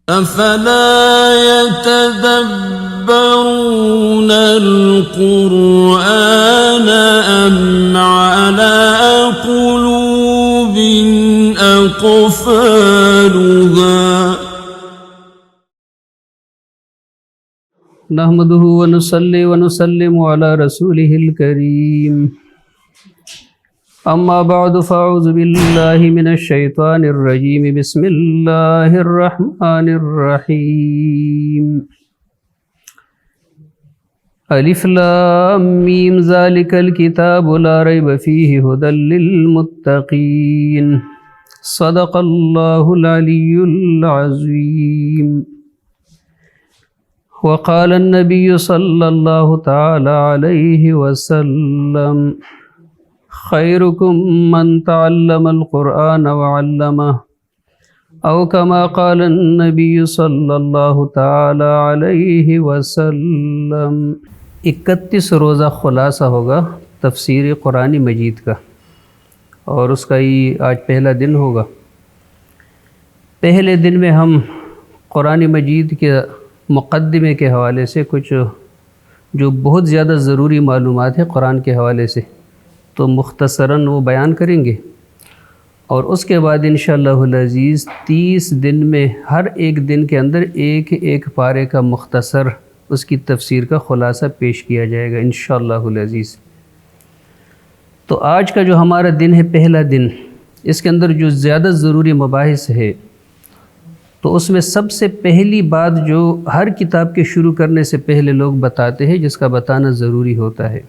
أفلا يتدبرون القرآن أم على قلوب أقفالها نحمده ونصلي ونسلم على رسوله الكريم أما بعد فأعوذ بالله من الشيطان الرجيم بسم الله الرحمن الرحيم ألف لام ميم ذلك الكتاب لا ريب فيه هدى للمتقين صدق الله العلي العظيم وقال النبي صلى الله تعالى عليه وسلم خيركم من تعلم القرآن وعلمه او كما قال النبي صلی اللہ تعالی علیہ وسلم۔ 31 روزہ خلاصہ ہوگا تفسیر قرآن مجید کا، اور اس کا ہی آج پہلا دن ہوگا۔ پہلے دن میں ہم قرآن مجید کے مقدمے کے حوالے سے کچھ جو بہت زیادہ ضروری معلومات ہیں قرآن کے حوالے سے تو مختصراً وہ بیان کریں گے، اور اس کے بعد انشاءاللہ العزیز 30 دن میں ہر ایک دن کے اندر ایک ایک پارے کا مختصر اس کی تفسیر کا خلاصہ پیش کیا جائے گا انشاءاللہ العزیز۔ تو آج کا جو ہمارا دن ہے پہلا دن، اس کے اندر جو زیادہ ضروری مباحث ہے، تو اس میں سب سے پہلی بات جو ہر کتاب کے شروع کرنے سے پہلے لوگ بتاتے ہیں، جس کا بتانا ضروری ہوتا ہے،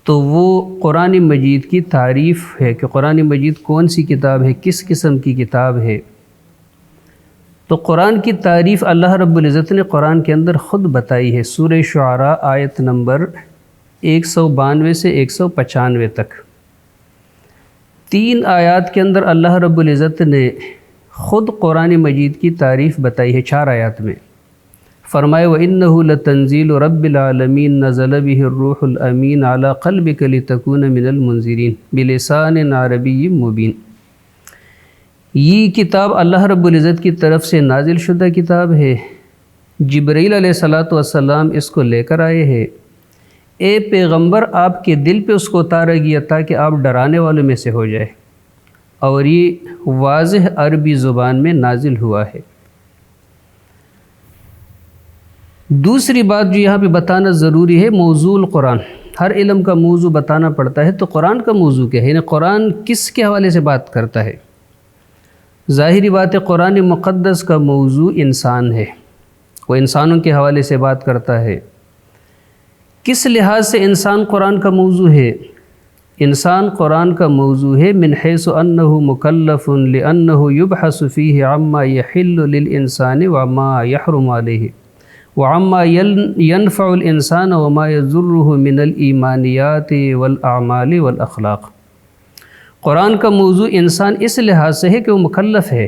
تو وہ قرآن مجید کی تعریف ہے کہ قرآن مجید کون سی کتاب ہے، کس قسم کی کتاب ہے۔ تو قرآن کی تعریف اللہ رب العزت نے قرآن کے اندر خود بتائی ہے، سورہ شعراء آیت نمبر 192 سے 195 تک۔ 3 آیات کے اندر اللہ رب العزت نے خود قرآن مجید کی تعریف بتائی ہے 4 آیات میں۔ فرمائے وَإِنَّهُ لَتَنزِيلُ رَبِّ الْعَالَمِينَ نَزَلَ بِهِ الرُّوحُ الْأَمِينُ عَلَى قَلْبِكَ لِتَكُونَ مِنَ الْمُنذِرِينَ بِلِسَانٍ عَرَبِيٍّ مُبِينٍ۔ یہ کتاب اللہ رب العزت کی طرف سے نازل شدہ کتاب ہے، جبرائیل علیہ السلام اس کو لے کر آئے ہیں۔ اے پیغمبر، آپ کے دل پہ اس کو اتارا گیا تاکہ آپ ڈرانے والوں میں سے ہو جائے، اور یہ واضح عربی زبان میں نازل ہوا ہے۔ دوسری بات جو یہاں پہ بتانا ضروری ہے، موضوع القرآن۔ ہر علم کا موضوع بتانا پڑتا ہے، تو قرآن کا موضوع کیا ہے، یعنی قرآن کس کے حوالے سے بات کرتا ہے۔ ظاہری بات ہے قرآن مقدس کا موضوع انسان ہے، وہ انسانوں کے حوالے سے بات کرتا ہے۔ کس لحاظ سے انسان قرآن کا موضوع ہے؟ انسان قرآن کا موضوع ہے من حیث انہ مکلف لانہ یبحث فیہ عما یحل للانسان وما یحرم علیہ وعما ينفع الانسان وما يضره من الایمانیات والاعمال والاخلاق۔ قرآن کا موضوع انسان اس لحاظ سے ہے کہ وہ مکلف ہے،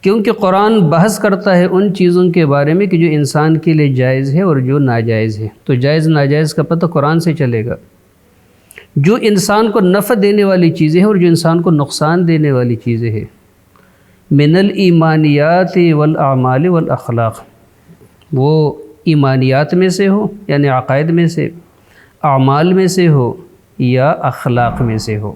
کیونکہ قرآن بحث کرتا ہے ان چیزوں کے بارے میں کہ جو انسان کے لیے جائز ہے اور جو ناجائز ہے۔ تو جائز ناجائز کا پتہ قرآن سے چلے گا۔ جو انسان کو نفع دینے والی چیزیں ہیں اور جو انسان کو نقصان دینے والی چیزیں ہیں، من الایمانیات والاعمال والاخلاق، وہ ایمانیات میں سے ہو یعنی عقائد میں سے، اعمال میں سے ہو یا اخلاق میں سے ہو۔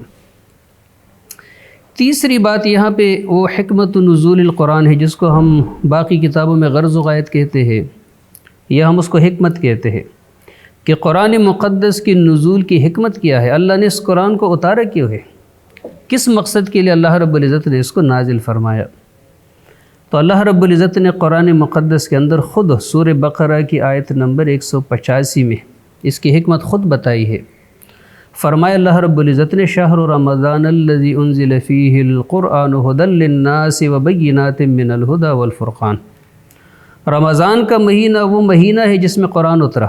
تیسری بات یہاں پہ وہ حکمت نزول القرآن ہے، جس کو ہم باقی کتابوں میں غرض و غایت کہتے ہیں، یا ہم اس کو حکمت کہتے ہیں، کہ قرآن مقدس کی نزول کی حکمت کیا ہے، اللہ نے اس قرآن کو اتارا کیوں ہے، کس مقصد کے لیے اللہ رب العزت نے اس کو نازل فرمایا۔ تو اللہ رب العزت نے قرآن مقدس کے اندر خود سورہ بقرہ کی آیت نمبر 185 میں اس کی حکمت خود بتائی ہے۔ فرمایا اللہ رب العزت نے شہر رمضان الذی انزل فیہ القرآن ھدی للناس وبینات من الھدی والفرقان۔ رمضان کا مہینہ وہ مہینہ ہے جس میں قرآن اترا۔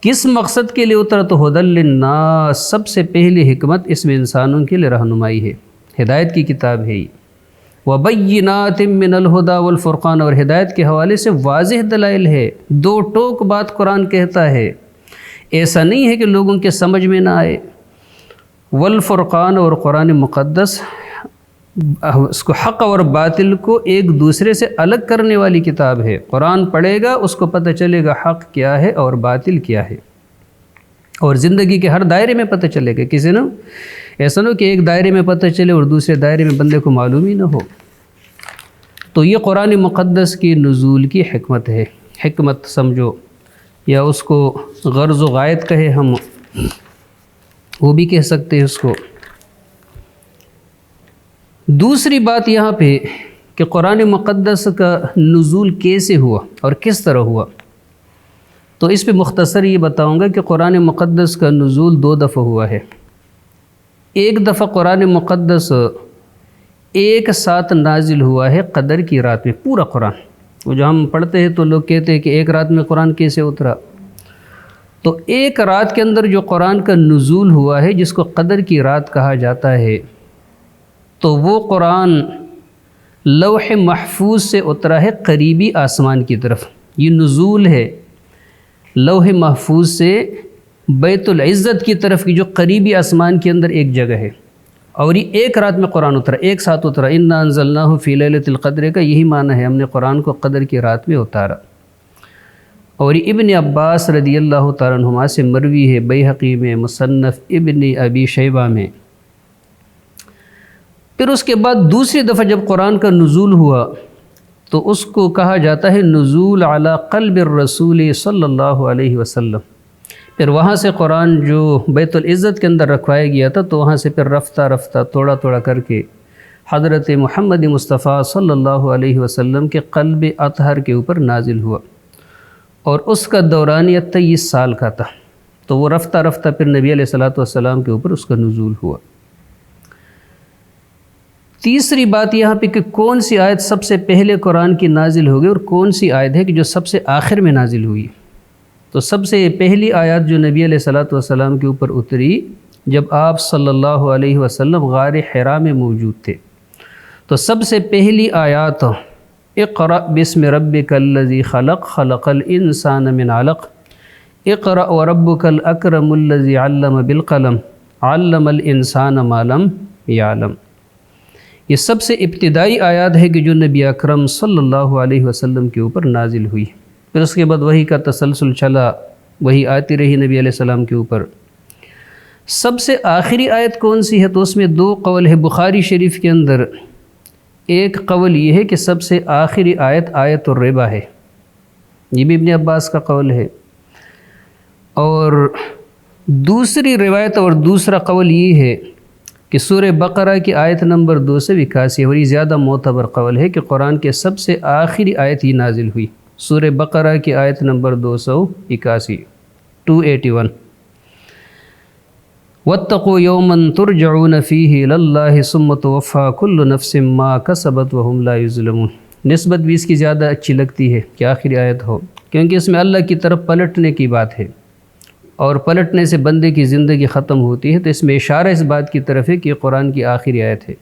کس مقصد کے لیے اترا؟ تو ھدی للناس، سب سے پہلی حکمت اس میں انسانوں کے لیے رہنمائی ہے، ہدایت کی کتاب ہے یہ۔ وَبَيِّنَاتٍ مِّنَ الْهُدَى وَالْفُرْقَانِ، اور ہدایت کے حوالے سے واضح دلائل ہے، 2 ٹوک بات قرآن کہتا ہے، ایسا نہیں ہے کہ لوگوں کے سمجھ میں نہ آئے۔ والفرقان، اور قرآن مقدس اس کو حق اور باطل کو ایک دوسرے سے الگ کرنے والی کتاب ہے۔ قرآن پڑھے گا اس کو پتہ چلے گا حق کیا ہے اور باطل کیا ہے، اور زندگی کے ہر دائرے میں پتہ چلے گا۔ کسی نہ ایسا نہ کہ ایک دائرے میں پتہ چلے اور دوسرے دائرے میں بندے کو معلوم ہی نہ ہو۔ تو یہ قرآن مقدس کی نزول کی حکمت ہے، حکمت سمجھو، یا اس کو غرض و غایت کہے ہم، وہ بھی کہہ سکتے ہیں اس کو۔ دوسری بات یہاں پہ کہ قرآن مقدس کا نزول کیسے ہوا اور کس طرح ہوا، تو اس پہ مختصر یہ بتاؤں گا کہ قرآن مقدس کا نزول 2 دفعہ ہوا ہے۔ ایک دفعہ قرآن مقدس ایک ساتھ نازل ہوا ہے قدر کی رات میں، پورا قرآن۔ وہ جو ہم پڑھتے ہیں تو لوگ کہتے ہیں کہ ایک رات میں قرآن کیسے اترا، تو ایک رات کے اندر جو قرآن کا نزول ہوا ہے جس کو قدر کی رات کہا جاتا ہے، تو وہ قرآن لوح محفوظ سے اترا ہے قریبی آسمان کی طرف۔ یہ نزول ہے لوح محفوظ سے بیت العزت کی طرف کی جو قریبی آسمان کے اندر ایک جگہ ہے، اور یہ ایک رات میں قرآن اترا، ایک ساتھ اترا۔ انا انزلناہ فی لیلۃ القدر کا یہی معنی ہے، ہم نے قرآن کو قدر کی رات میں اتارا۔ اور یہ ابن عباس رضی اللہ تعالیٰ عنہما سے مروی ہے، بیہقی میں، مصنف ابن ابی شیبہ میں۔ پھر اس کے بعد دوسری دفعہ جب قرآن کا نزول ہوا تو اس کو کہا جاتا ہے نزول علی قلب الرسول صلی اللہ علیہ وسلم۔ پھر وہاں سے قرآن جو بیت العزت کے اندر رکھوایا گیا تھا تو وہاں سے پھر رفتہ رفتہ توڑا توڑا کر کے حضرت محمد مصطفیٰ صلی اللہ علیہ وسلم کے قلب اطہر کے اوپر نازل ہوا، اور اس کا دورانیہ 23 سال کا تھا، تو وہ رفتہ رفتہ پھر نبی علیہ الصلوۃ والسلام کے اوپر اس کا نزول ہوا۔ تیسری بات یہاں پہ کہ کون سی آیت سب سے پہلے قرآن کی نازل ہوگی اور کون سی آیت ہے کہ جو سب سے آخر میں نازل ہوئی۔ تو سب سے پہلی آیات جو نبی علیہ الصلوۃ والسلام کے اوپر اتری جب آپ صلی اللہ علیہ وسلم غار حرا میں موجود تھے، تو سب سے پہلی آیات اقرأ بسم ربک الذی خلق خلق الانسان من علق اقرأ وربک الاکرم الذی علم بالقلم علم الانسان ما لم یعلم۔ یہ سب سے ابتدائی آیات ہے کہ جو نبی اکرم صلی اللہ علیہ وسلم کے اوپر نازل ہوئی۔ پھر اس کے بعد وحی کا تسلسل چلا، وحی آتی رہی نبی علیہ السلام کے اوپر۔ سب سے آخری آیت کون سی ہے، تو اس میں 2 قول ہے بخاری شریف کے اندر۔ ایک قول یہ ہے کہ سب سے آخری آیت آیت الربا ہے، یہ بھی ابن عباس کا قول ہے، اور دوسری روایت اور دوسرا قول یہ ہے کہ سورہ بقرہ کی آیت نمبر 281 ہے، اور یہ زیادہ معتبر قول ہے کہ قرآن کے سب سے آخری آیت ہی نازل ہوئی، سورہ بقرہ کی آیت نمبر 281 281۔ وَاتَّقُوا يَوْمًا تُرْجَعُونَ فِيهِ إِلَى اللَّهِ ثُمَّ تُوَفَّى كُلُّ نَفْسٍ مَا كَسَبَتْ وَهُمْ لَا يُظْلَمُونَ۔ نسبت بھی اس کی زیادہ اچھی لگتی ہے کہ آخری آیت ہو، کیونکہ اس میں اللہ کی طرف پلٹنے کی بات ہے، اور پلٹنے سے بندے کی زندگی ختم ہوتی ہے، تو اس میں اشارہ اس بات کی طرف ہے کہ یہ قرآن کی آخری آیت ہے۔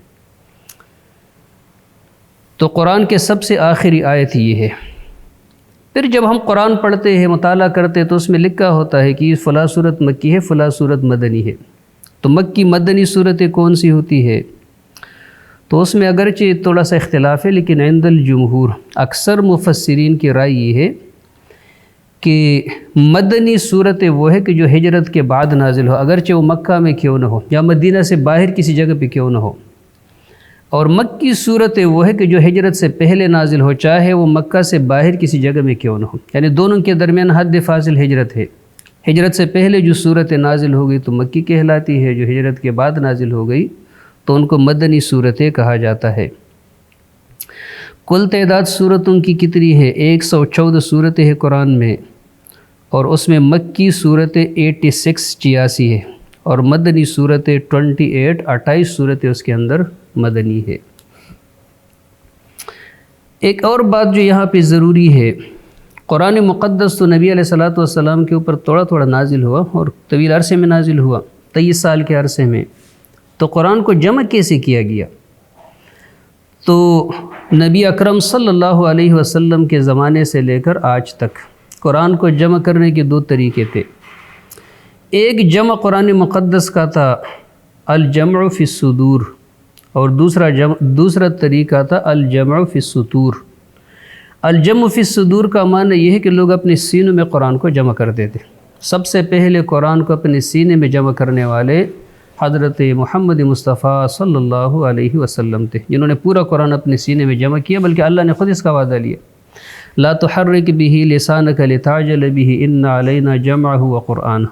تو قرآن کے سب سے آخری آیت یہ ہے۔ پھر جب ہم قرآن پڑھتے ہیں، مطالعہ کرتے ہیں، تو اس میں لکھا ہوتا ہے کہ یہ فلاں صورت مکی ہے، فلاں صورت مدنی ہے۔ تو مکی مدنی صورتیں کون سی ہوتی ہے، تو اس میں اگرچہ تھوڑا سا اختلاف ہے، لیکن عند الجمہور اکثر مفسرین کی رائے یہ ہے کہ مدنی صورت وہ ہے کہ جو ہجرت کے بعد نازل ہو، اگرچہ وہ مکہ میں کیوں نہ ہو یا مدینہ سے باہر کسی جگہ پہ کیوں نہ ہو۔ اور مکی صورت وہ ہے کہ جو ہجرت سے پہلے نازل ہو، چاہے وہ مکہ سے باہر کسی جگہ میں کیوں نہ ہو، یعنی دونوں کے درمیان حد فاصل ہجرت ہے۔ ہجرت سے پہلے جو صورت نازل ہو گئی تو مکی کہلاتی ہے، جو ہجرت کے بعد نازل ہو گئی تو ان کو مدنی صورتیں کہا جاتا ہے۔ کل تعداد صورتوں کی کتنی ہے، 114 صورتیں ہیں قرآن میں، اور اس میں مکی صورتیں 86 ہے، اور مدنی صورتیں 28 صورتیں اس کے اندر مدنی ہے۔ ایک اور بات جو یہاں پہ ضروری ہے، قرآن مقدس تو نبی علیہ الصلوۃ والسلام کے اوپر تھوڑا تھوڑا نازل ہوا، اور طویل عرصے میں نازل ہوا، 23 سال کے عرصے میں۔ تو قرآن کو جمع کیسے کیا گیا، تو نبی اکرم صلی اللہ علیہ وسلم کے زمانے سے لے کر آج تک قرآن کو جمع کرنے کے 2 طریقے تھے۔ ایک جمع قرآن مقدس کا تھا الجمع فی الصدور، اور دوسرا طریقہ تھا الجمع فی السطور۔ الجمع فی الصدور کا معنی یہ ہے کہ لوگ اپنے سینوں میں قرآن کو جمع کرتے تھے۔ سب سے پہلے قرآن کو اپنے سینے میں جمع کرنے والے حضرت محمد مصطفیٰ صلی اللہ علیہ وسلم تھے، جنہوں نے پورا قرآن اپنے سینے میں جمع کیا، بلکہ اللہ نے خود اس کا وعدہ لیا، لا تحرک به لسانک لتعجل به ان علینا جمعہ وقرآنہ۔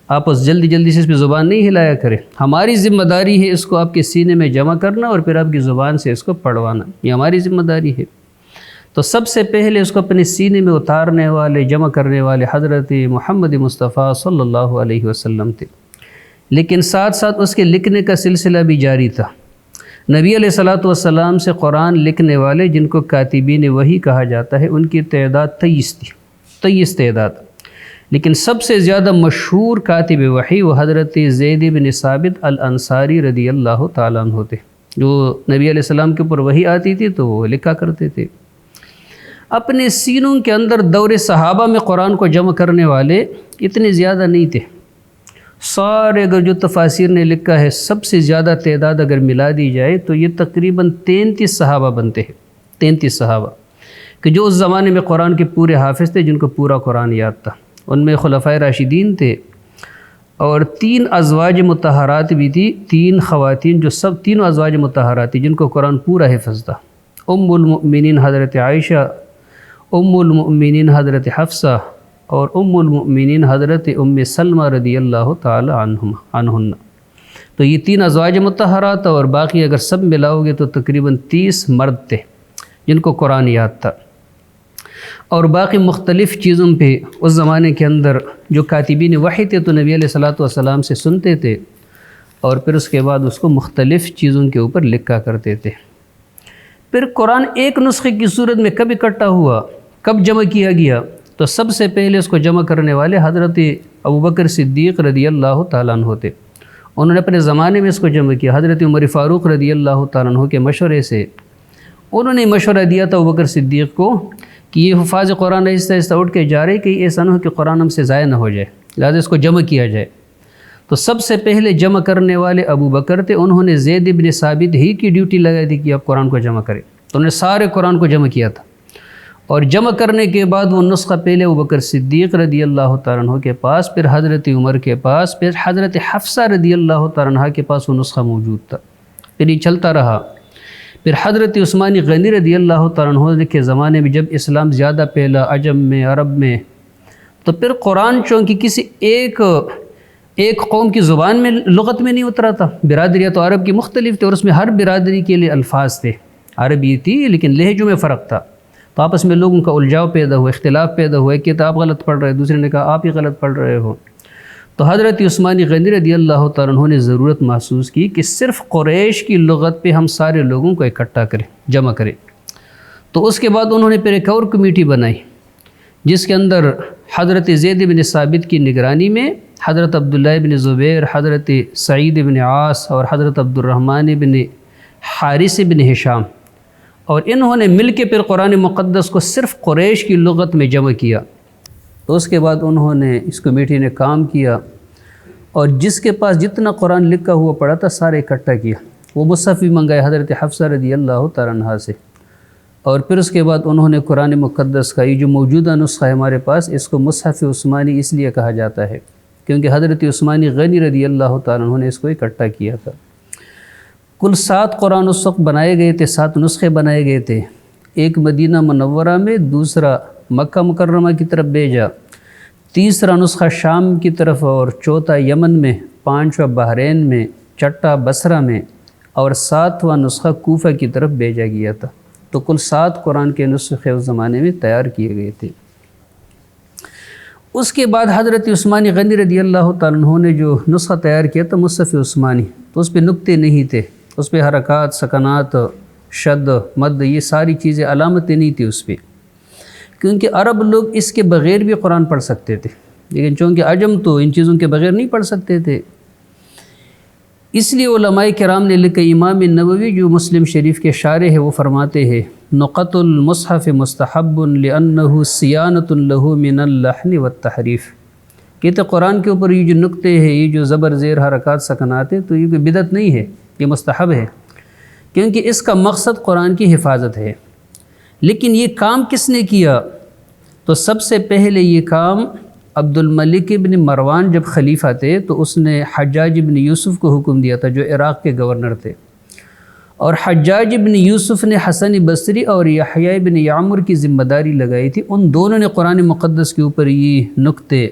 آپ اس جلدی سے اس پہ زبان نہیں ہلایا کریں، ہماری ذمہ داری ہے اس کو آپ کے سینے میں جمع کرنا اور پھر آپ کی زبان سے اس کو پڑھوانا، یہ ہماری ذمہ داری ہے۔ تو سب سے پہلے اس کو اپنے سینے میں اتارنے والے، جمع کرنے والے حضرت محمد مصطفیٰ صلی اللہ علیہ وسلم تھے، لیکن ساتھ ساتھ اس کے لکھنے کا سلسلہ بھی جاری تھا۔ نبی علیہ الصلوۃ والسلام سے قرآن لکھنے والے، جن کو کاتبین وحی کہا جاتا ہے، ان کی تعداد 23 تھی، 23 تعداد، لیکن سب سے زیادہ مشہور کاتب وحی وہ حضرت زید بن ثابت الانصاری رضی اللہ تعالیٰ عنہ تھے، جو نبی علیہ السلام کے اوپر وحی آتی تھی تو وہ لکھا کرتے تھے۔ اپنے سینوں کے اندر دور صحابہ میں قرآن کو جمع کرنے والے اتنے زیادہ نہیں تھے، سارے اگر جو تفاسیر نے لکھا ہے سب سے زیادہ تعداد اگر ملا دی جائے تو یہ تقریباً 33 صحابہ بنتے ہیں، 33 صحابہ کہ جو اس زمانے میں قرآن کے پورے حافظ تھے، جن کو پورا قرآن یاد تھا۔ ان میں خلفائے راشدین تھے اور 3 ازواج مطہرات بھی تھی، 3 خواتین جو سب تینوں ازواج مطہرات تھی، جن کو قرآن پورا حفظ تھا۔ ام المؤمنین حضرت عائشہ، ام المؤمنین حضرت حفصہ اور ام المؤمنین حضرت ام سلمہ رضی اللہ تعالی عنہن۔ تو یہ 3 ازواج مطہرات، اور باقی اگر سب ملاؤ گے تو تقریباً 30 مرد تھے جن کو قرآن یاد تھا، اور باقی مختلف چیزوں پہ اس زمانے کے اندر جو کاتبین وحی تھے تو نبی علیہ الصلوۃ والسلام سے سنتے تھے، اور پھر اس کے بعد اس کو مختلف چیزوں کے اوپر لکھا کرتے تھے۔ پھر قرآن ایک نسخے کی صورت میں کب اکٹھا ہوا، کب جمع کیا گیا، تو سب سے پہلے اس کو جمع کرنے والے حضرت ابوبکر صدیق رضی اللہ تعالیٰ عنہ تھے۔ انہوں نے اپنے زمانے میں اس کو جمع کیا۔ حضرت عمر فاروق رضی اللہ تعالیٰ عنہ کے مشورے سے انہوں نے مشورہ دیا تھا ابوبکر صدیق کو کہ یہ حفاظ قرآن آہستہ آہستہ اٹھ کے جا رہے کہ ایسا نہ ہو کہ قرآن ہم سے ضائع نہ ہو جائے، لہٰذا اس کو جمع کیا جائے۔ تو سب سے پہلے جمع کرنے والے ابو بکر تھے، انہوں نے زید بن ثابت ہی کی ڈیوٹی لگائی تھی کہ آپ قرآن کو جمع کریں، تو انہوں نے سارے قرآن کو جمع کیا تھا، اور جمع کرنے کے بعد وہ نسخہ پہلے ابوبکر صدیق رضی اللہ تعالیٰ عنہ کے پاس، پھر حضرت عمر کے پاس، پھر حضرت حفصہ رضی اللہ تعالیٰ عنہ کے پاس وہ نسخہ موجود تھا، پھر یہ چلتا رہا۔ پھر حضرت عثمان غنی رضی اللہ تعالیٰ عنہ کے زمانے میں جب اسلام زیادہ پھیلا عجم میں، عرب میں، تو پھر قرآن چونکہ کسی ایک قوم کی زبان میں، لغت میں نہیں اترا تھا، برادریاں تو عرب کی مختلف تھے اور اس میں ہر برادری کے لیے الفاظ تھے، عربی تھی لیکن لہجوں میں فرق تھا، تو آپس میں لوگوں کا الجھاؤ پیدا ہوا، اختلاف پیدا ہوا، ایک کہتا آپ غلط پڑھ رہے، دوسرے نے کہا آپ ہی غلط پڑھ رہے ہو۔ تو حضرت عثمان غنی رضی اللہ تعالیٰ عنہ نے ضرورت محسوس کی کہ صرف قریش کی لغت پہ ہم سارے لوگوں کو اکٹھا کریں، جمع کریں۔ تو اس کے بعد انہوں نے پھر ایک اور کمیٹی بنائی جس کے اندر حضرت زید بن ثابت کی نگرانی میں حضرت عبداللہ بن زبیر، حضرت سعید بن عاص اور حضرت عبد الرحمن بن حارث بن ہشام، اور انہوں نے مل کے پھر قرآن مقدس کو صرف قریش کی لغت میں جمع کیا۔ تو اس کے بعد انہوں نے، اس کمیٹی نے کام کیا اور جس کے پاس جتنا قرآن لکھا ہوا پڑا تھا سارے اکٹھا کیا، وہ مصحف بھی منگائے حضرت حفصہ رضی اللہ تعالیٰ عنہ سے، اور پھر اس کے بعد انہوں نے قرآن مقدس کا یہ جو موجودہ نسخہ ہے ہمارے پاس، اس کو مصحف عثمانی اس لیے کہا جاتا ہے کیونکہ حضرت عثمان غنی رضی اللہ تعالیٰ عنہ نے اس کو اکٹھا کیا تھا۔ کل 7 قرآن اس وقت بنائے گئے تھے، 7 نسخے بنائے گئے تھے، ایک مدینہ منورہ میں، دوسرا مکہ مکرمہ کی طرف بھیجا، تیسرا نسخہ شام کی طرف، اور چوتھا یمن میں، 5واں بحرین میں، 6واں بصرہ میں، اور 7واں نسخہ کوفہ کی طرف بھیجا گیا تھا۔ تو کل 7 قرآن کے نسخے اس زمانے میں تیار کیے گئے تھے۔ اس کے بعد حضرت عثمان غنی رضی اللہ تعالیٰ عنہ نے جو نسخہ تیار کیا تھا مصحف عثمانی، تو اس پہ نقطے نہیں تھے، اس پہ حرکات، سکنات، شد، مد، یہ ساری چیزیں علامتیں نہیں تھی اس پہ، کیونکہ عرب لوگ اس کے بغیر بھی قرآن پڑھ سکتے تھے، لیکن چونکہ عجم تو ان چیزوں کے بغیر نہیں پڑھ سکتے تھے، اس لیے علماء کرام نے لکھا۔ امام نووی جو مسلم شریف کے شارح ہے وہ فرماتے ہیں نقط المصحف مستحب لأنه صیانۃ له من اللحن والتحریف، کہتے قرآن کے اوپر یہ جو نقطے ہیں، یہ جو زبر زیر حرکات سکنات ہیں، تو یہ کوئی بدعت نہیں ہے، یہ مستحب ہے، کیونکہ اس کا مقصد قرآن کی حفاظت ہے۔ لیکن یہ کام کس نے کیا؟ تو سب سے پہلے یہ کام عبد الملک ابن مروان جب خلیفہ تھے تو اس نے حجاج ابن یوسف کو حکم دیا تھا، جو عراق کے گورنر تھے، اور حجاج ابن یوسف نے حسن بصری اور یحییٰ ابن یعمر کی ذمہ داری لگائی تھی۔ ان دونوں نے قرآن مقدس کے اوپر یہ نقطے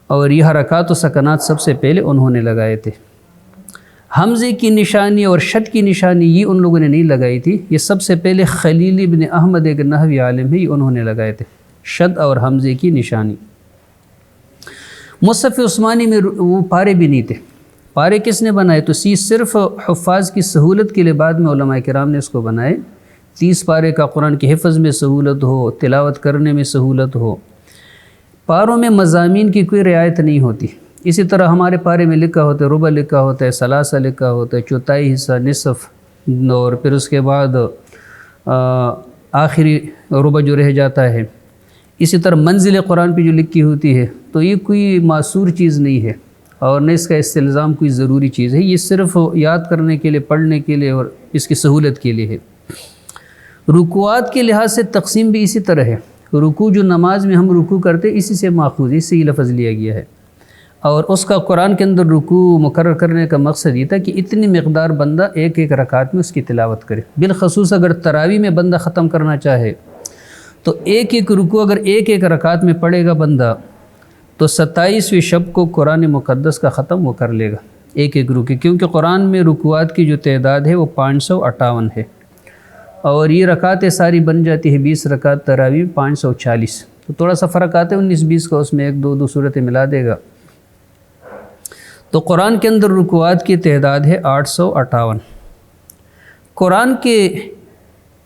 اور یہ حرکات و سکنات سب سے پہلے انہوں نے لگائے تھے۔ حمزے کی نشانی اور شد کی نشانی یہ ان لوگوں نے نہیں لگائی تھی، یہ سب سے پہلے خلیل ابن احمد ایک نحوی عالم ہے، یہ انہوں نے لگائے تھے، شد اور حمزے کی نشانی۔ مصحف عثمانی میں وہ پارے بھی نہیں تھے۔ پارے کس نے بنائے؟ تو صرف حفاظ کی سہولت کے لیے بعد میں علماء کرام نے اس کو بنائے، 30 پارے کا قرآن کے حفظ میں سہولت ہو، تلاوت کرنے میں سہولت ہو۔ پاروں میں مضامین کی کوئی رعایت نہیں ہوتی۔ اسی طرح ہمارے پارے میں لکھا ہوتا ہے، ربع لکھا ہوتا ہے، ثلاثہ لکھا ہوتا ہے، چوتھائی حصہ، نصف، اور پھر اس کے بعد آخری ربع جو رہ جاتا ہے۔ اسی طرح منزل قرآن پہ جو لکھی ہوتی ہے، تو یہ کوئی معصور چیز نہیں ہے اور نہ اس کا استلزام کوئی ضروری چیز ہے، یہ صرف یاد کرنے کے لیے، پڑھنے کے لیے اور اس کی سہولت کے لیے ہے۔ رکوعات کے لحاظ سے تقسیم بھی اسی طرح ہے۔ رکوع جو نماز میں ہم رکوع کرتے اسی سے ماخوذ، اس سے یہ لفظ لیا گیا ہے، اور اس کا قرآن کے اندر رکوع مقرر کرنے کا مقصد یہ تھا کہ اتنی مقدار بندہ ایک ایک رکعت میں اس کی تلاوت کرے۔ بالخصوص اگر تراویح میں بندہ ختم کرنا چاہے تو ایک ایک رکوع اگر ایک ایک رکعت میں پڑھے گا بندہ تو 27ویں شب کو قرآن مقدس کا ختم وہ کر لے گا ایک ایک رکوع، کیونکہ قرآن میں رکوعات کی جو تعداد ہے وہ 558 ہے، اور یہ رکعتیں ساری بن جاتی ہے 20 رکعت، تراویح 540، تو تھوڑا سا فرق آتا ہے 19-20 کا، اس میں ایک دو صورتیں ملا دے گا۔ تو قرآن کے اندر رکوعات کی تعداد ہے 858۔ قرآن کے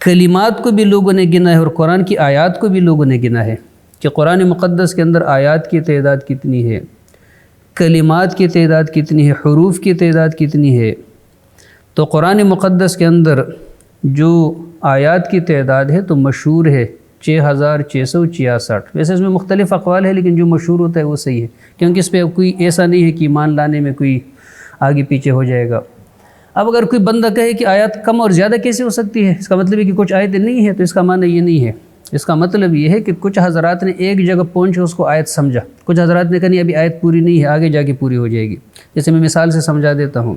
کلمات کو بھی لوگوں نے گنا ہے اور قرآن کی آیات کو بھی لوگوں نے گنا ہے کہ قرآن مقدس کے اندر آیات کی تعداد کتنی ہے، کلمات کی تعداد کتنی ہے، حروف کی تعداد کتنی ہے۔ تو قرآن مقدس کے اندر جو آیات کی تعداد ہے تو مشہور ہے 6666۔ ویسے اس میں مختلف اقوال ہے، لیکن جو مشہور ہوتا ہے وہ صحیح ہے، کیونکہ اس پہ کوئی ایسا نہیں ہے کہ ایمان لانے میں کوئی آگے پیچھے ہو جائے گا۔ اب اگر کوئی بندہ کہے کہ آیات کم اور زیادہ کیسے ہو سکتی ہے، اس کا مطلب ہے کہ کچھ آیتیں نہیں ہیں، تو اس کا معنی یہ نہیں ہے۔ اس کا مطلب یہ ہے کہ کچھ حضرات نے ایک جگہ پہنچ اس کو آیت سمجھا، کچھ حضرات نے کہا نہیں ابھی آیت پوری نہیں ہے، آگے جا کے پوری ہو جائے گی۔ جیسے میں مثال سے سمجھا دیتا ہوں،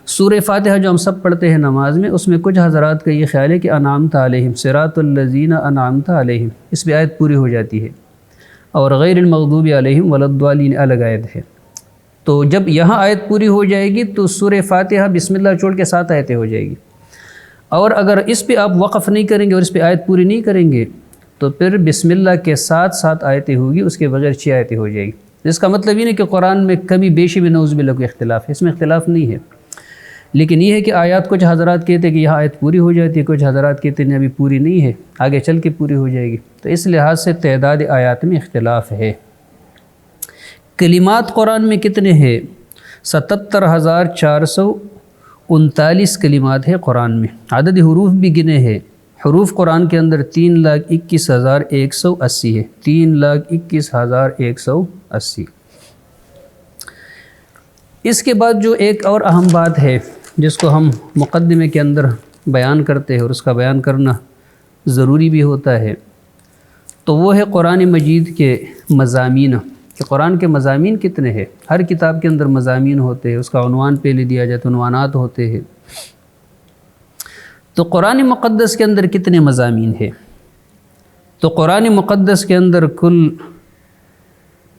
سورہ فاتحہ جو ہم سب پڑھتے ہیں نماز میں، اس میں کچھ حضرات کا یہ خیال ہے کہ انعمت علیہم صراط الذین انعمت علیہم، اس پہ آیت پوری ہو جاتی ہے، اور غیر المغضوب علیہم ولا الضالین الگ آیت ہے۔ تو جب یہاں آیت پوری ہو جائے گی تو سورہ فاتحہ بسم اللہ چھوڑ کے 7 آیتیں ہو جائے گی، اور اگر اس پہ آپ وقف نہیں کریں گے اور اس پہ آیت پوری نہیں کریں گے تو پھر بسم اللہ کے ساتھ 7 آیتیں ہوگی، اس کے بغیر 6 آیتیں ہو جائے گی۔ اس کا مطلب یہ نہیں کہ قرآن میں کمی بیشی میں نعوذ باللہ کوئی اختلاف ہے، اس میں اختلاف نہیں ہے، لیکن یہ ہے کہ آیات کچھ حضرات کہتے ہیں کہ یہاں آیت پوری ہو جاتی ہے، کچھ حضرات کہتے ہیں ابھی پوری نہیں ہے، آگے چل کے پوری ہو جائے گی، تو اس لحاظ سے تعداد آیات میں اختلاف ہے۔ کلمات قرآن میں کتنے ہیں؟ 77,439 کلمات ہے قرآن میں۔ عدد حروف بھی گنے ہیں، حروف قرآن کے اندر 3,21,180 ہے، 3,21,180۔ اس کے بعد جو ایک اور اہم بات ہے جس کو ہم مقدمے کے اندر بیان کرتے ہیں اور اس کا بیان کرنا ضروری بھی ہوتا ہے، تو وہ ہے قرآن مجید کے مضامین، کہ قرآن کے مضامین کتنے ہیں۔ ہر کتاب کے اندر مضامین ہوتے ہیں، اس کا عنوان پہلے دیا جاتا ہے، عنوانات ہوتے ہیں۔ تو قرآن مقدس کے اندر کتنے مضامین ہیں؟ تو قرآن مقدس کے اندر کل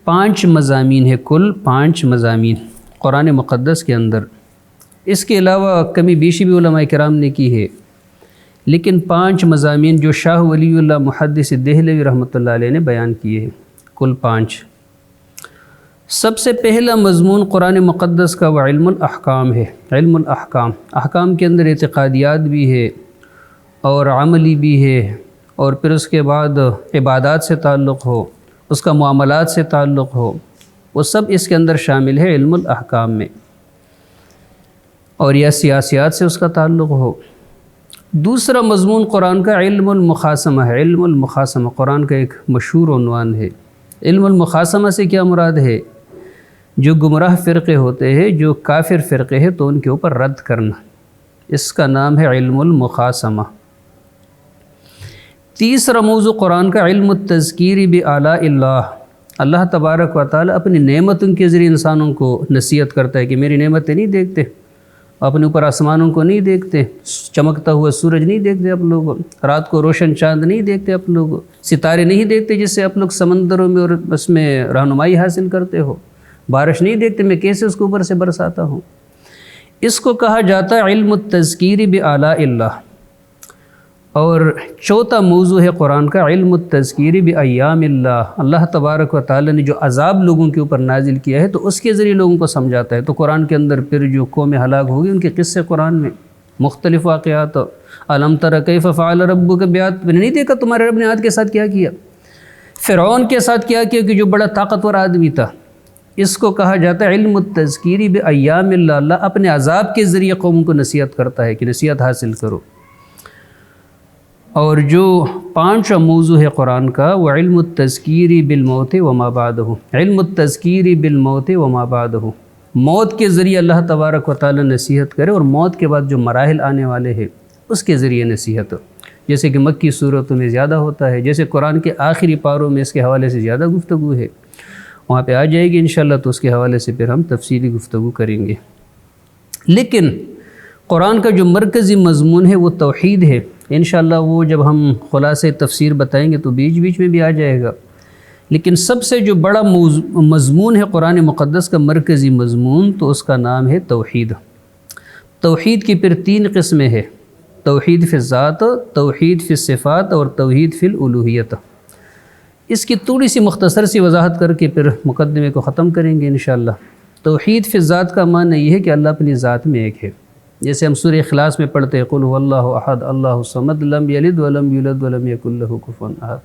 5 مضامین ہیں، کل 5 مضامین قرآن مقدس کے اندر۔ اس کے علاوہ کمی بیشی بھی علماء کرام نے کی ہے، لیکن 5 مضامین جو شاہ ولی اللہ محدث دہلوی رحمۃ اللہ علیہ نے بیان کیے ہیں، کل 5۔ سب سے پہلا مضمون قرآن مقدس کا وہ علم الاحکام ہے۔ علم الاحکام، احکام کے اندر اعتقادیات بھی ہے اور عملی بھی ہے، اور پھر اس کے بعد عبادات سے تعلق ہو، اس کا معاملات سے تعلق ہو، وہ سب اس کے اندر شامل ہے علم الاحکام میں، اور یا سیاسیات سے اس کا تعلق ہو۔ دوسرا مضمون قرآن کا علم المخاصمہ ہے۔ علم المخاصمہ قرآن کا ایک مشہور عنوان ہے۔ علم المخاصمہ سے کیا مراد ہے؟ جو گمراہ فرقے ہوتے ہیں، جو کافر فرقے ہیں، تو ان کے اوپر رد کرنا، اس کا نام ہے علم المخاصمہ۔ تیسرا موضوع قرآن کا علم التذکیر بآلاء اللہ، اللہ تبارک و تعالیٰ اپنی نعمتوں کے ذریعے انسانوں کو نصیحت کرتا ہے کہ میری نعمتیں نہیں دیکھتے، اپنے اوپر آسمانوں کو نہیں دیکھتے، چمکتا ہوا سورج نہیں دیکھتے آپ لوگ، رات کو روشن چاند نہیں دیکھتے آپ لوگ، ستارے نہیں دیکھتے جس سے آپ لوگ سمندروں میں اور اس میں رہنمائی حاصل کرتے ہو، بارش نہیں دیکھتے میں کیسے اس کو اوپر سے برساتا ہوں۔ اس کو کہا جاتا ہے علم التذکیر بآلاء اللہ۔ اور چوتھا موضوع ہے قرآن کا علم التذکیر بایام اللہ، اللہ تبارک و تعالیٰ نے جو عذاب لوگوں کے اوپر نازل کیا ہے تو اس کے ذریعے لوگوں کو سمجھاتا ہے۔ تو قرآن کے اندر پھر جو قوم ہلاک ہوگی ان کے قصے قرآن میں مختلف واقعات، الم تر کیف فعل ربک بعاد، میں نے نہیں دیکھا تمہارے رب نے عاد کے ساتھ کیا کیا، فرعون کے ساتھ کیا کیا کہ جو بڑا طاقتور آدمی تھا۔ اس کو کہا جاتا ہے علم التذکیر بایام اللہ، اللہ اپنے عذاب کے ذریعے قوم کو نصیحت کرتا ہے کہ نصیحت حاصل کرو۔ اور جو پانچواں موضوع ہے قرآن کا وہ علم التذکیر بالموت وما بعدہ، علم التذکیر بالموت وما بعدہ، موت کے ذریعے اللہ تبارک و تعالی نصیحت کرے اور موت کے بعد جو مراحل آنے والے ہیں اس کے ذریعے نصیحت، جیسے کہ مکی صورتوں میں زیادہ ہوتا ہے، جیسے قرآن کے آخری پاروں میں اس کے حوالے سے زیادہ گفتگو ہے، وہاں پہ آ جائے گی انشاءاللہ، تو اس کے حوالے سے پھر ہم تفصیلی گفتگو کریں گے۔ لیکن قرآن کا جو مرکزی مضمون ہے وہ توحید ہے، انشاءاللہ وہ جب ہم خلاصے تفسیر بتائیں گے تو بیچ بیچ میں بھی آ جائے گا۔ لیکن سب سے جو بڑا مضمون ہے قرآن مقدس کا مرکزی مضمون تو اس کا نام ہے توحید۔ توحید کی پھر تین قسمیں ہیں، توحید فی الذات، توحید فی الصفات اور توحید فی الالوہیت۔ اس کی تھوڑی سی مختصر سی وضاحت کر کے پھر مقدمے کو ختم کریں گے انشاءاللہ۔ توحید فی الذات کا معنی یہ ہے کہ اللہ اپنی ذات میں ایک ہے، جیسے ہم سورہ اخلاص میں پڑھتے ہیں قل هو اللہ احد اللہ الصمد لم یلد ولم یولد ولم یکن له کفوا احد،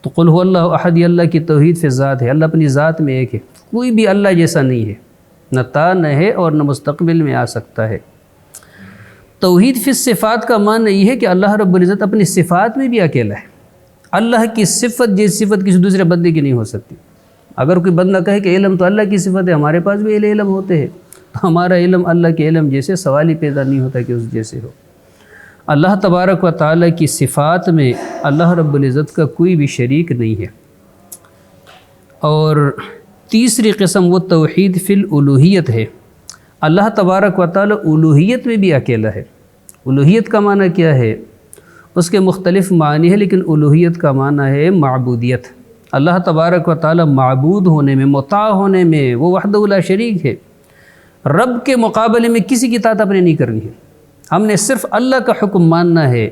تو قل هو اللہ احد یہ اللہ کی توحید فی الذات ہے، اللہ اپنی ذات میں ایک ہے، کوئی بھی اللہ جیسا نہیں ہے، نہ تھا نہ ہے اور نہ مستقبل میں آ سکتا ہے۔ توحید فی الصفات کا معنی یہ ہے کہ اللہ رب العزت اپنی صفات میں بھی اکیلا ہے، اللہ کی صفت جیسی صفت کسی دوسرے بندے کی نہیں ہو سکتی۔ اگر کوئی بندہ کہے کہ علم تو اللہ کی صفت ہے، ہمارے پاس بھی علم ہوتے ہیں، تو ہمارا علم اللہ کے علم جیسے سوال ہی پیدا نہیں ہوتا کہ اس جیسے ہو۔ اللہ تبارک و تعالیٰ کی صفات میں اللہ رب العزت کا کوئی بھی شریک نہیں ہے۔ اور تیسری قسم وہ توحید فی الالوہیت ہے، اللہ تبارک و تعالیٰ الوہیت میں بھی اکیلا ہے۔ الوہیت کا معنی کیا ہے؟ اس کے مختلف معنی ہے، لیکن الوہیت کا معنی ہے معبودیت۔ اللہ تبارک و تعالیٰ معبود ہونے میں، مطاع ہونے میں وہ وحدہ لا شریک ہے، رب کے مقابلے میں کسی کی اطاعت اپنے نہیں کرنی ہے، ہم نے صرف اللہ کا حکم ماننا ہے،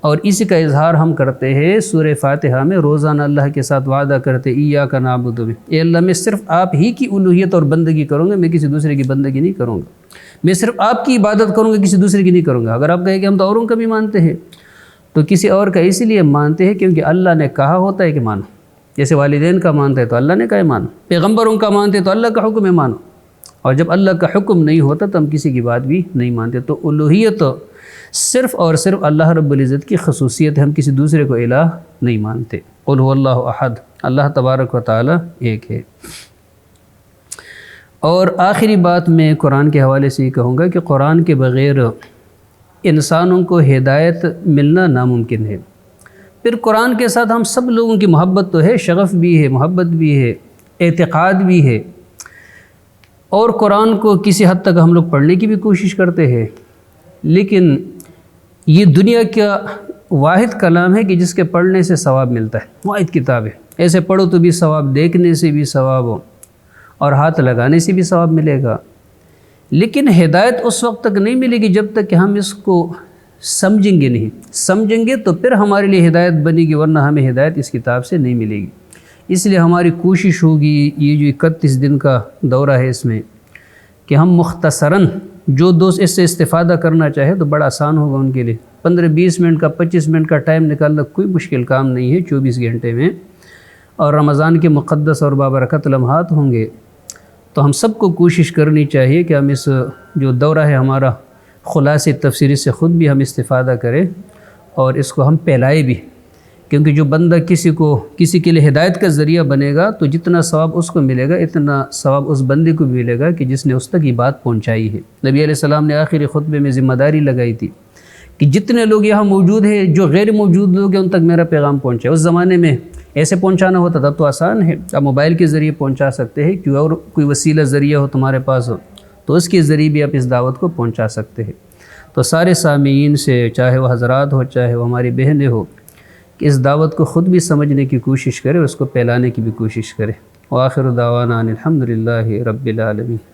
اور اسی کا اظہار ہم کرتے ہیں سورہ فاتحہ میں، روزانہ اللہ کے ساتھ وعدہ کرتے ایاک نعبد، اے اللہ میں صرف آپ ہی کی الوہیت اور بندگی کروں گا، میں کسی دوسرے کی بندگی نہیں کروں گا، میں صرف آپ کی عبادت کروں گا، کسی دوسرے کی نہیں کروں گا۔ اگر آپ کہیں کہ ہم تو اوروں کا بھی مانتے ہیں تو کسی اور کا اسی لیے مانتے ہیں کیونکہ اللہ نے کہا ہوتا ہے کہ مانو، جیسے والدین کا مانتے ہیں تو اللہ نے کہا ہے مانو، پیغمبروں کا مانتے تو اللہ کا حکم ہے مانو، اور جب اللہ کا حکم نہیں ہوتا تو ہم کسی کی بات بھی نہیں مانتے۔ تو الوہیت صرف اور صرف اللہ رب العزت کی خصوصیت ہے، ہم کسی دوسرے کو الہ نہیں مانتے۔ قل هو اللہ احد، اللہ تبارک و تعالی ایک ہے۔ اور آخری بات میں قرآن کے حوالے سے یہ کہوں گا کہ قرآن کے بغیر انسانوں کو ہدایت ملنا ناممکن ہے۔ پھر قرآن کے ساتھ ہم سب لوگوں کی محبت تو ہے، شغف بھی ہے، محبت بھی ہے، اعتقاد بھی ہے، اور قرآن کو کسی حد تک ہم لوگ پڑھنے کی بھی کوشش کرتے ہیں، لیکن یہ دنیا کا واحد کلام ہے کہ جس کے پڑھنے سے ثواب ملتا ہے، واحد کتاب ہے، ایسے پڑھو تو بھی ثواب، دیکھنے سے بھی ثواب ہو اور ہاتھ لگانے سے بھی ثواب ملے گا، لیکن ہدایت اس وقت تک نہیں ملے گی جب تک کہ ہم اس کو سمجھیں گے نہیں، سمجھیں گے تو پھر ہمارے لیے ہدایت بنے گی، ورنہ ہمیں ہدایت اس کتاب سے نہیں ملے گی۔ اس لیے ہماری کوشش ہوگی یہ جو 31 دن کا دورہ ہے اس میں کہ ہم مختصراً جو دوست اس سے استفادہ کرنا چاہے تو بڑا آسان ہوگا ان کے لیے، 15-20 منٹ کا 25 منٹ کا ٹائم نکالنا کوئی مشکل کام نہیں ہے 24 گھنٹے میں، اور رمضان کے مقدس اور بابرکت لمحات ہوں گے، تو ہم سب کو کوشش کرنی چاہیے کہ ہم اس جو دورہ ہے ہمارا خلاصے تفسیری سے خود بھی ہم استفادہ کریں اور اس کو ہم پھیلائے بھی، کیونکہ جو بندہ کسی کے لیے ہدایت کا ذریعہ بنے گا تو جتنا ثواب اس کو ملے گا اتنا ثواب اس بندے کو بھی ملے گا کہ جس نے اس تک یہ بات پہنچائی ہے۔ نبی علیہ السلام نے آخری خطبے میں ذمہ داری لگائی تھی کہ جتنے لوگ یہاں موجود ہیں، جو غیر موجود لوگ ہیں، ان تک میرا پیغام پہنچے۔ اس زمانے میں ایسے پہنچانا ہوتا تھا تو آسان ہے، آپ موبائل کے ذریعے پہنچا سکتے ہیں، کوئی اور کوئی وسیلہ ذریعہ ہو تمہارے پاس ہو تو اس کے ذریعے بھی آپ اس دعوت کو پہنچا سکتے ہیں۔ تو سارے سامعین سے، چاہے وہ حضرات ہو چاہے وہ ہماری بہنیں ہو، کہ اس دعوت کو خود بھی سمجھنے کی کوشش کرے، اس کو پھیلانے کی بھی کوشش کرے۔ وآخر دعوانا ان الحمد للہ رب العالمین۔